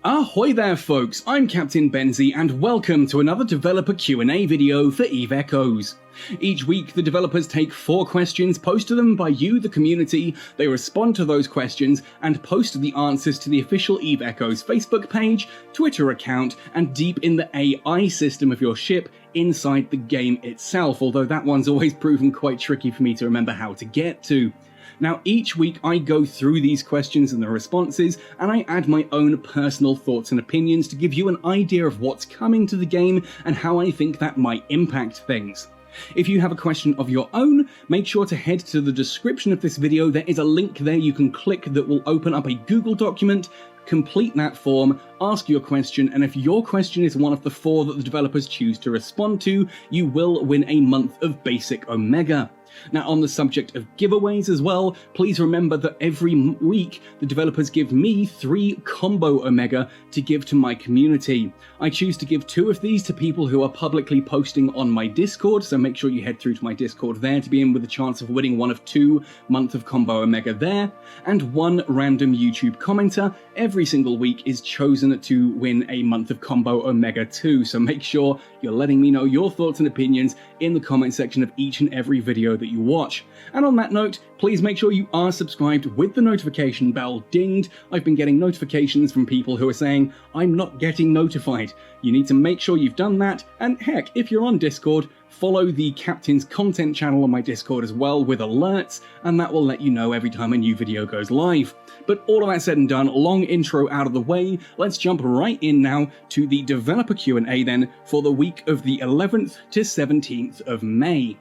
Ahoy there folks, I'm Captain Benzie and welcome to another developer Q&A video for EVE Echoes. Each week the developers take 4 questions, post to them by you, the community, they respond to those questions and post the answers to the official EVE Echoes Facebook page, Twitter account and deep in the AI system of your ship inside the game itself, although that one's always proven quite tricky for me to remember how to get to. Now, each week I go through these questions and the responses, and I add my own personal thoughts and opinions to give you an idea of what's coming to the game and how I think that might impact things. If you have a question of your own, make sure to head to the description of this video. There is a link there you can click that will open up a Google document. Complete that form, ask your question, and if your question is one of the 4 that the developers choose to respond to, you will win a month of basic Omega. Now, on the subject of giveaways as well, please remember that every week the developers give me 3 combo Omega to give to my community. I choose to give 2 of these to people who are publicly posting on my Discord, so make sure you head through to my Discord there to be in with a chance of winning one of 2 month of combo Omega there, and 1 random YouTube commenter every single week is chosen to win a month of combo Omega too, so make sure you're letting me know your thoughts and opinions in the comment section of each and every video that you watch. And on that note, please make sure you are subscribed with the notification bell dinged. I've been getting notifications from people who are saying, I'm not getting notified. You need to make sure you've done that, and heck, if you're on Discord, follow the Captain's content channel on my Discord as well with alerts, and that will let you know every time a new video goes live. But all of that said and done, long intro out of the way, let's jump right in now to the developer Q&A then for the week of the 11th to 17th of May.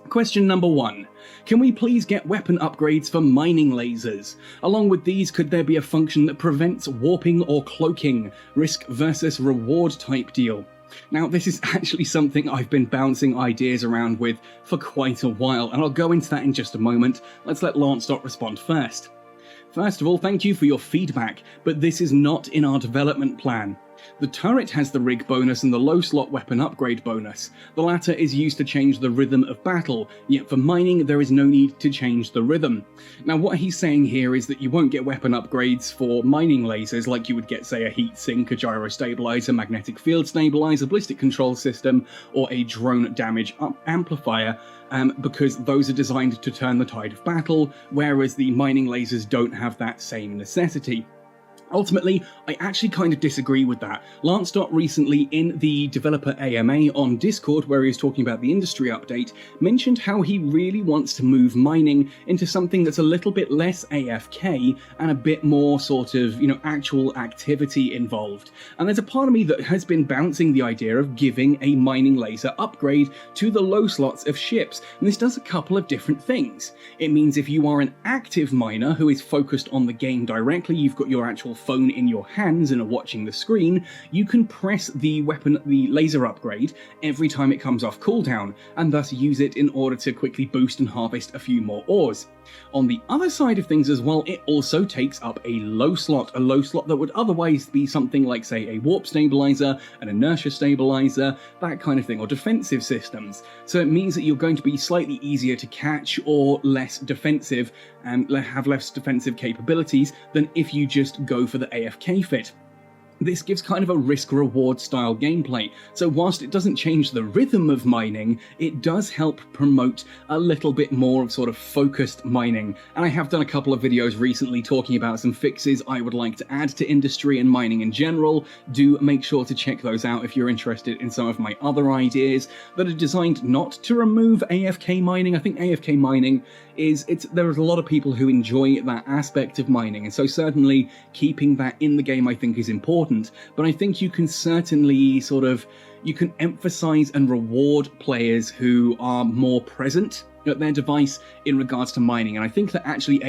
Question number 1. Can we please get weapon upgrades for mining lasers? Along with these, could there be a function that prevents warping or cloaking? Risk versus reward type deal. Now, this is actually something I've been bouncing ideas around with for quite a while, and I'll go into that in just a moment. Let's let Lance respond first. First of all, thank you for your feedback, but this is not in our development plan. The turret has the rig bonus and the low slot weapon upgrade bonus. The latter is used to change the rhythm of battle, yet for mining there is no need to change the rhythm. Now what he's saying here is that you won't get weapon upgrades for mining lasers like you would get, say, a heat sink, a gyro stabilizer, magnetic field stabilizer, ballistic control system, or a drone damage amplifier, because those are designed to turn the tide of battle, whereas the mining lasers don't have that same necessity. Ultimately, I actually kind of disagree with that. Lance recently in the developer AMA on Discord, where he was talking about the industry update, mentioned how he really wants to move mining into something that's a little bit less AFK and a bit more sort of, actual activity involved. And there's a part of me that has been bouncing the idea of giving a mining laser upgrade to the low slots of ships. And this does a couple of different things. It means if you are an active miner who is focused on the game directly, you've got your actual phone in your hands and are watching the screen, you can press the laser upgrade every time it comes off cooldown, and thus use it in order to quickly boost and harvest a few more ores. On the other side of things as well, it also takes up a low slot that would otherwise be something like, say, a warp stabilizer, an inertia stabilizer, that kind of thing, or defensive systems. So it means that you're going to be slightly easier to catch or less defensive and have less defensive capabilities than if you just go for the AFK fit. This gives kind of a risk-reward style gameplay, so whilst it doesn't change the rhythm of mining, it does help promote a little bit more of sort of focused mining. And I have done a couple of videos recently talking about some fixes I would like to add to industry and mining in general. Do make sure to check those out if you're interested in some of my other ideas that are designed not to remove AFK mining. I think AFK mining there is a lot of people who enjoy that aspect of mining, and so certainly keeping that in the game I think is important, but I think you can certainly you can emphasize and reward players who are more present at their device in regards to mining, and I think that actually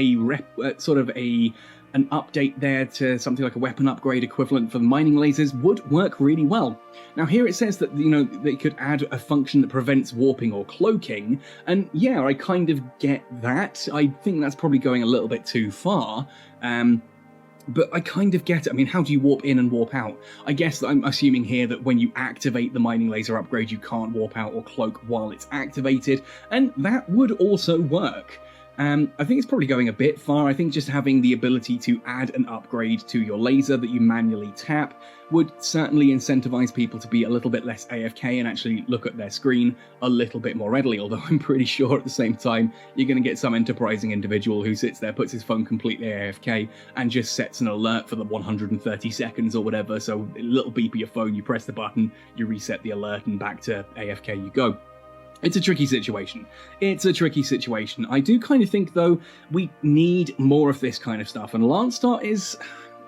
an update there to something like a weapon upgrade equivalent for the mining lasers would work really well. Now here it says that, they could add a function that prevents warping or cloaking, and yeah, I kind of get that. I think that's probably going a little bit too far, but I kind of get it. I mean, how do you warp in and warp out? I guess I'm assuming here that when you activate the mining laser upgrade, you can't warp out or cloak while it's activated, and that would also work. I think it's probably going a bit far. I think just having the ability to add an upgrade to your laser that you manually tap would certainly incentivize people to be a little bit less AFK and actually look at their screen a little bit more readily, although I'm pretty sure at the same time you're going to get some enterprising individual who sits there, puts his phone completely AFK, and just sets an alert for the 130 seconds or whatever, so a little beep of your phone, you press the button, you reset the alert, and back to AFK you go. It's a tricky situation. It's a tricky situation. I do kind of think, though, we need more of this kind of stuff, and Lancedot is...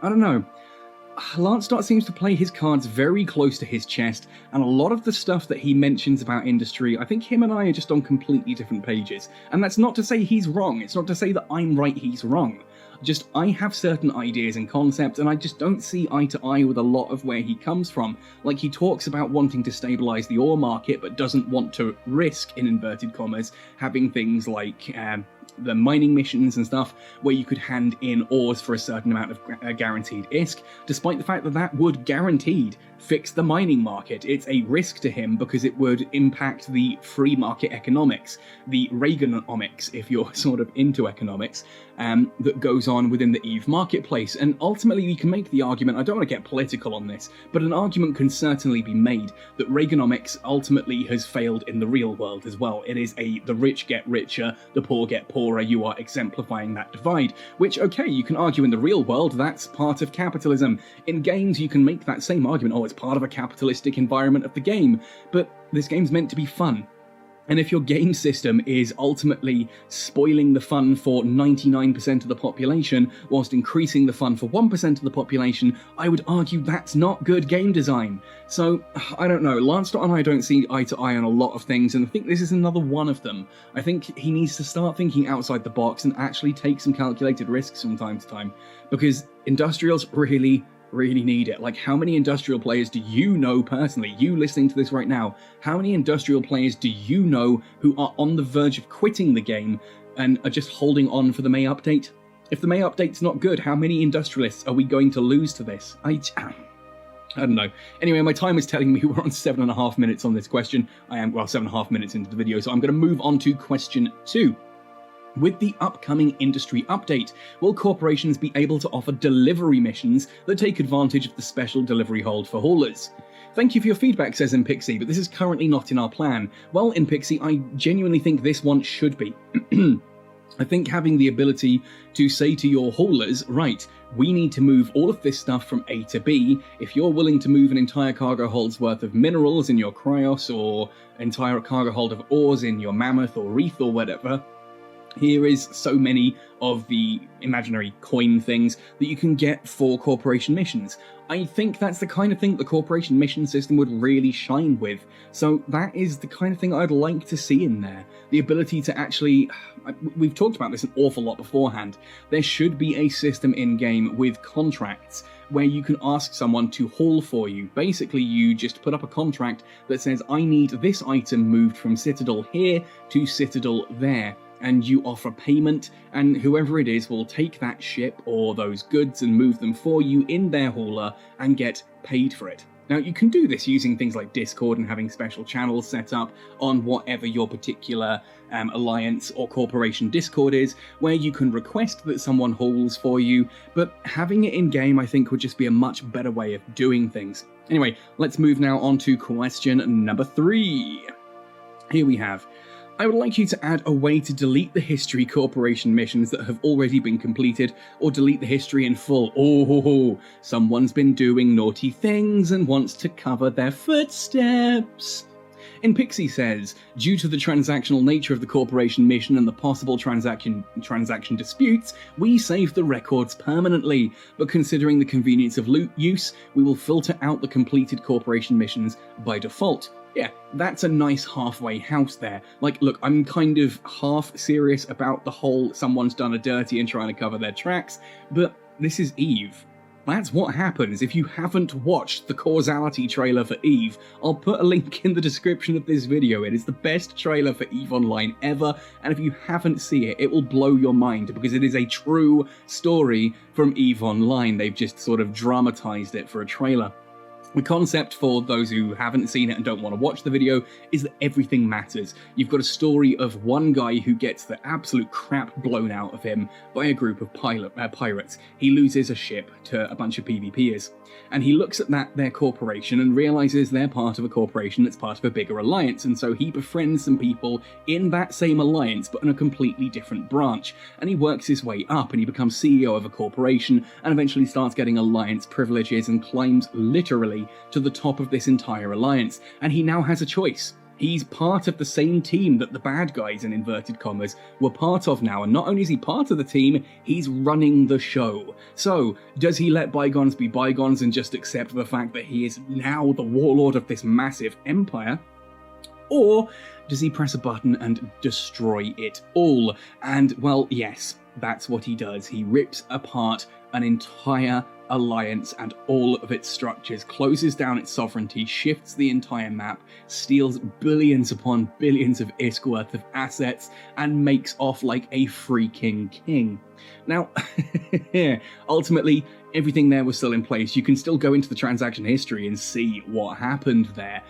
I don't know. Lancedot seems to play his cards very close to his chest, and a lot of the stuff that he mentions about industry, I think him and I are just on completely different pages. And that's not to say he's wrong, it's not to say that I'm right, he's wrong. Just, I have certain ideas and concepts, and I just don't see eye to eye with a lot of where he comes from. Like, he talks about wanting to stabilize the ore market, but doesn't want to risk, in inverted commas, having things like the mining missions and stuff, where you could hand in ores for a certain amount of guaranteed ISK, despite the fact that that would guaranteed fix the mining market. It's a risk to him because it would impact the free market economics, the Reaganomics, if you're sort of into economics, that goes on within the EVE marketplace. And ultimately you can make the argument, I don't want to get political on this, but an argument can certainly be made that Reaganomics ultimately has failed in the real world as well. It is the rich get richer, the poor get poorer. You are exemplifying that divide, which, okay, you can argue in the real world that's part of capitalism. In games you can make that same argument, oh, it's part of a capitalistic environment of the game, but this game's meant to be fun. And if your game system is ultimately spoiling the fun for 99% of the population, whilst increasing the fun for 1% of the population, I would argue that's not good game design. So, I don't know, Lancedot and I don't see eye to eye on a lot of things, and I think this is another one of them. I think he needs to start thinking outside the box and actually take some calculated risks from time to time, because industrials really need it. Like, how many industrial players do you know personally, you listening to this right now, how many industrial players do you know who are on the verge of quitting the game and are just holding on for the May update? If the May update's not good, how many industrialists are we going to lose to this? I don't know. Anyway, my time is telling me we're on 7.5 minutes on this question. I am, well, 7.5 minutes into the video, so I'm going to move on to question 2. With the upcoming industry update, will corporations be able to offer delivery missions that take advantage of the special delivery hold for haulers? Thank you for your feedback, says Impixie, but this is currently not in our plan. Well, Impixie, I genuinely think this one should be. I think having the ability to say to your haulers, right, we need to move all of this stuff from A to B. If you're willing to move an entire cargo hold's worth of minerals in your Cryos, or entire cargo hold of ores in your Mammoth or Wreath or whatever, here is so many of the imaginary coin things that you can get for corporation missions. I think that's the kind of thing the corporation mission system would really shine with. So that is the kind of thing I'd like to see in there. The ability to actually... We've talked about this an awful lot beforehand. There should be a system in-game with contracts where you can ask someone to haul for you. Basically, you just put up a contract that says, I need this item moved from Citadel here to Citadel there. And you offer payment, and whoever it is will take that ship or those goods and move them for you in their hauler and get paid for it. Now, you can do this using things like Discord and having special channels set up on whatever your particular alliance or corporation Discord is, where you can request that someone hauls for you, but having it in-game, I think, would just be a much better way of doing things. Anyway, let's move now on to question number 3. Here we have... I would like you to add a way to delete the history corporation missions that have already been completed, or delete the history in full. Oh, someone's been doing naughty things and wants to cover their footsteps. Impixie says, due to the transactional nature of the corporation mission and the possible transaction disputes, we save the records permanently, but considering the convenience of loot use, we will filter out the completed corporation missions by default. Yeah, that's a nice halfway house there. Like, look, I'm kind of half serious about the whole someone's done a dirty and trying to cover their tracks, but this is EVE. That's what happens if you haven't watched the causality trailer for EVE. I'll put a link in the description of this video. It is the best trailer for EVE Online ever, and if you haven't seen it, it will blow your mind, because it is a true story from EVE Online. They've just sort of dramatized it for a trailer. The concept, for those who haven't seen it and don't want to watch the video, is that everything matters. You've got a story of one guy who gets the absolute crap blown out of him by a group of pirates. He loses a ship to a bunch of PvPers. And he looks at their corporation and realizes they're part of a corporation that's part of a bigger alliance, and so he befriends some people in that same alliance but in a completely different branch. And he works his way up and he becomes CEO of a corporation and eventually starts getting alliance privileges and climbs literally to the top of this entire alliance. And he now has a choice. He's part of the same team that the bad guys, in inverted commas, were part of now. And not only is he part of the team, he's running the show. So, does he let bygones be bygones and just accept the fact that he is now the warlord of this massive empire? Or does he press a button and destroy it all? And, well, yes, that's what he does. He rips apart an entire alliance and all of its structures, closes down its sovereignty, shifts the entire map, steals billions upon billions of ISK worth of assets, and makes off like a freaking king. Now, ultimately, everything there was still in place. You can still go into the transaction history and see what happened there.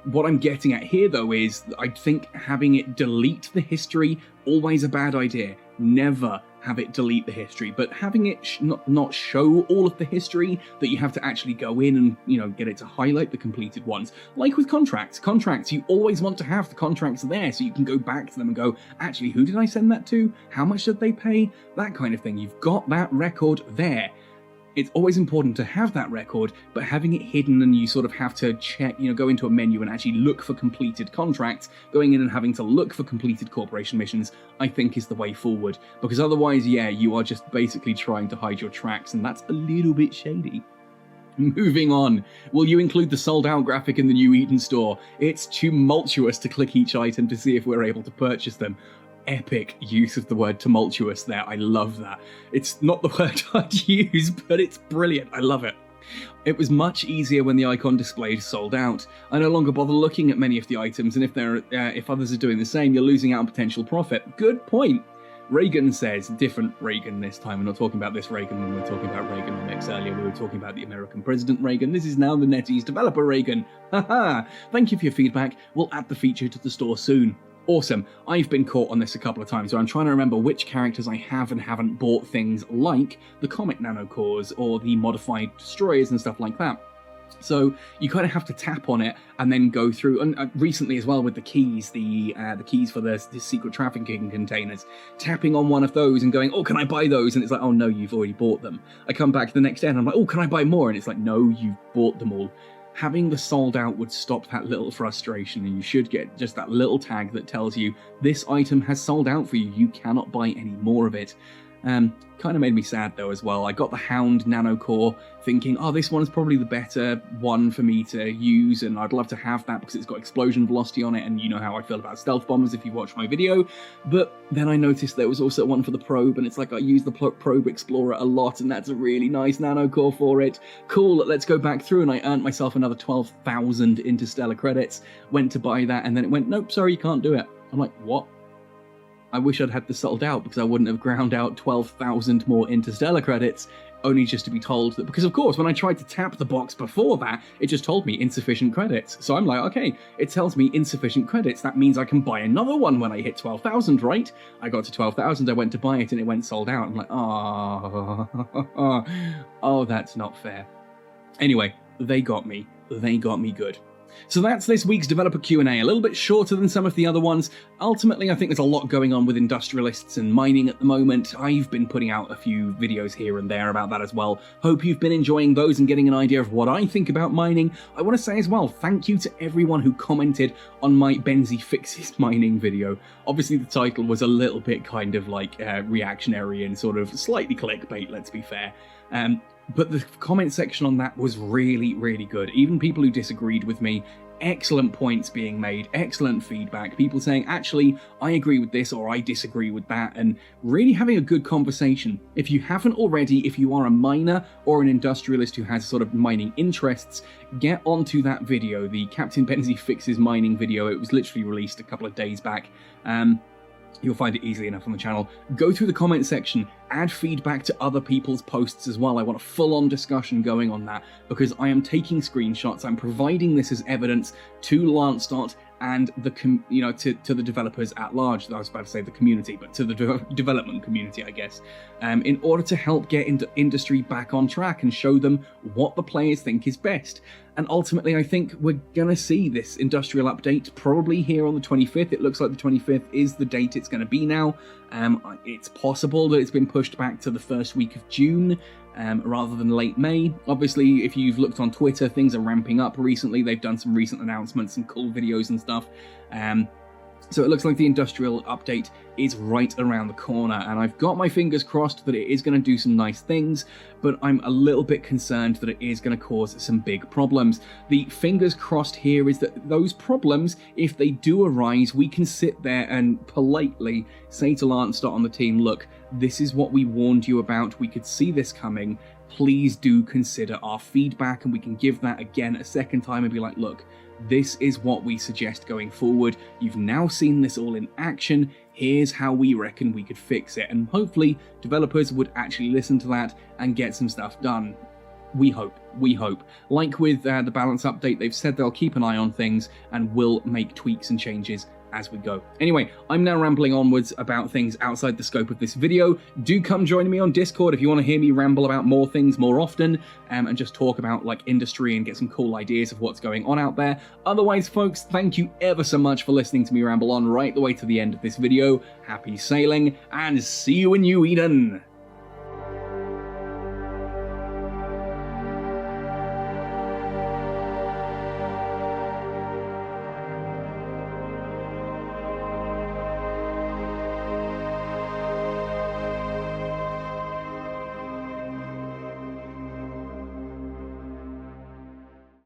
What I'm getting at here, though, is I think having it delete the history, always a bad idea. Never have it delete the history, but having it not show all of the history, that you have to actually go in and, get it to highlight the completed ones. Like with contracts. Contracts, you always want to have the contracts there so you can go back to them and go, actually, who did I send that to? How much did they pay? That kind of thing. You've got that record there. It's always important to have that record, but having it hidden and you sort of have to check, go into a menu and actually look for completed contracts, going in and having to look for completed corporation missions, I think is the way forward. Because otherwise, yeah, you are just basically trying to hide your tracks, and that's a little bit shady. Moving on, will you include the sold out graphic in the new Eden store? It's tumultuous to click each item to see if we're able to purchase them. Epic use of the word tumultuous there. I love that. It's not the word I'd use, but it's brilliant. I love it. It was much easier when the icon displayed sold out. I no longer bother looking at many of the items, and if others are doing the same, you're losing out on potential profit. Good point. Reagan says, different Reagan this time. We're not talking about this Reagan when we were talking about Reaganomics earlier. We were talking about the American President Reagan. This is now the NetEase developer Reagan. Haha. Thank you for your feedback. We'll add the feature to the store soon. Awesome. I've been caught on this a couple of times, so I'm trying to remember which characters I have and haven't bought things like the comic nanocores or the modified destroyers and stuff like that. So you kind of have to tap on it and then go through, and recently as well with the keys, the keys for the secret trafficking containers, tapping on one of those and going, oh, can I buy those? And it's like, oh no, you've already bought them. I come back the next day and I'm like, oh, can I buy more? And it's like, no, you've bought them all. Having the sold out would stop that little frustration, and you should get just that little tag that tells you this item has sold out for you. You cannot buy any more of it. Kind of made me sad though as well. I got the Hound Nanocore thinking, oh, this one's probably the better one for me to use, and I'd love to have that because it's got explosion velocity on it, and you know how I feel about stealth bombers if you watch my video. But then I noticed there was also one for the probe, and it's like I use the probe explorer a lot, and that's a really nice nanocore for it. Cool, let's go back through, and I earned myself another 12,000 interstellar credits, went to buy that, and then it went, nope, sorry, you can't do it. I'm like, what? I wish I'd had this sold out because I wouldn't have ground out 12,000 more interstellar credits, only just to be told that, because of course when I tried to tap the box before that, it just told me insufficient credits. So I'm like, okay, it tells me insufficient credits, that means I can buy another one when I hit 12,000, right? I got to 12,000, I went to buy it and it went sold out. I'm like, oh, that's not fair. Anyway, they got me good. So that's this week's developer Q&A, a little bit shorter than some of the other ones. Ultimately, I think there's a lot going on with industrialists and mining at the moment. I've been putting out a few videos here and there about that as well. Hope you've been enjoying those and getting an idea of what I think about mining. I want to say as well, thank you to everyone who commented on my Benzie Fixes Mining video. Obviously, the title was a little bit kind of like reactionary and sort of slightly clickbait, let's be fair. But the comment section on that was really, really good. Even people who disagreed with me, excellent points being made, excellent feedback, people saying, actually, I agree with this or I disagree with that, and really having a good conversation. If you haven't already, if you are a miner or an industrialist who has sort of mining interests, get onto that video, the Captain Benzie Fixes Mining video. It was literally released a couple of days back. You'll find it easily enough on the channel. Go through the comment section, add feedback to other people's posts as well. I want a full-on discussion going on that because I am taking screenshots. I'm providing this as evidence to Lancedot and to the developers at large. I was about to say the community, but to the development community, I guess, in order to help get industry back on track and show them what the players think is best. And ultimately, I think we're going to see this industrial update probably here on the 25th. It looks like the 25th is the date it's going to be now. It's possible that it's been pushed back to the first week of June rather than late May. Obviously, if you've looked on Twitter, things are ramping up recently. They've done some recent announcements, some cool videos and stuff. So it looks like the industrial update is right around the corner, and I've got my fingers crossed that it is going to do some nice things, but I'm a little bit concerned that it is going to cause some big problems. The fingers crossed here is that those problems, if they do arise, we can sit there and politely say to Lancedot on the team, look, this is what we warned you about, we could see this coming, please do consider our feedback, and we can give that again a second time and be like, look, this is what we suggest going forward. You've now seen this all in action. Here's how we reckon we could fix it. And hopefully developers would actually listen to that and get some stuff done. We hope. We hope. Like with the balance update, they've said they'll keep an eye on things and will make tweaks and changes as we go. Anyway, I'm now rambling onwards about things outside the scope of this video. Do come join me on Discord if you want to hear me ramble about more things more often, and just talk about like industry and get some cool ideas of what's going on out there. Otherwise, folks, thank you ever so much for listening to me ramble on right the way to the end of this video. Happy sailing, and see you in New Eden!